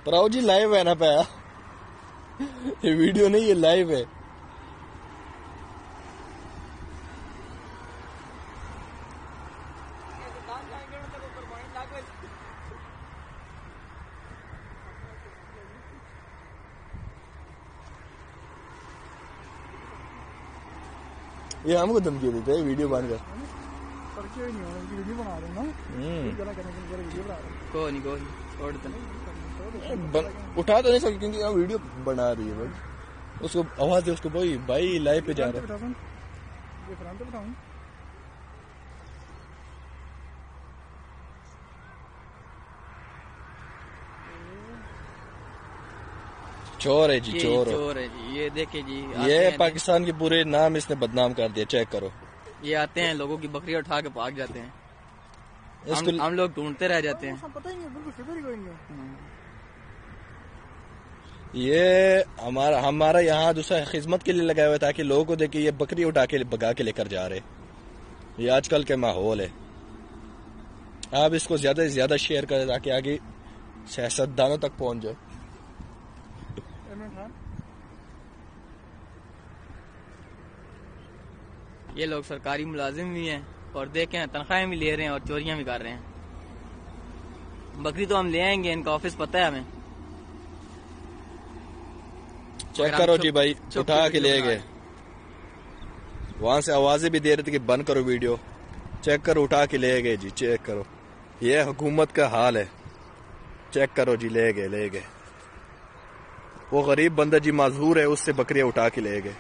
भराओ जी live है ना पाया, ये वीडियो नहीं ये लाइव है। ये हमको धमकी देते हैं वीडियो बंद कर। वीडियो बना रहे हैं ना, कोई नहीं छोड़ दो, उठा तो नहीं सकते क्योंकि यहाँ वीडियो बना रही है भाई। उसको आवाज दे उसको, भाई लाइव पे जा रहा है। चोर है जी, चोर है जी। ये देखे जी, ये पाकिस्तान के पूरे नाम इसने बदनाम कर दिया। चेक करो, ये आते हैं लोगों की बकरी उठा के भाग जाते हैं, हम लोग ढूंढते रह जाते हैं। पता ही नहीं, बिल्कुल फिक्र ही कोई नहीं। ये हमारा यहाँ दूसरा खिदमत के लिए लगाया हुआ है ताकि लोगों को देखे ये बकरी उठा के भगा के लेकर जा रहे। ये आजकल के माहौल है। आप इसको ज्यादा से ज्यादा शेयर करें ताकि आगे सियासतदानों तक पहुंच जाए। ये लोग सरकारी मुलाजिम भी हैं और देखें तनख्वाहें भी ले रहे हैं और चोरियां भी कर रहे हैं। बकरी तो हम ले आएंगे, इनका ऑफिस पता है हमें। चेक करो जी भाई, उठा के ले गए। वहां से आवाजें भी दे रहे थे कि बंद करो वीडियो। चेक करो, उठा के ले गए जी। चेक करो, ये हुकूमत का हाल है। चेक करो जी, ले गए। वो गरीब बंदा जी माजूर है, उससे बकरियां उठा के ले गए।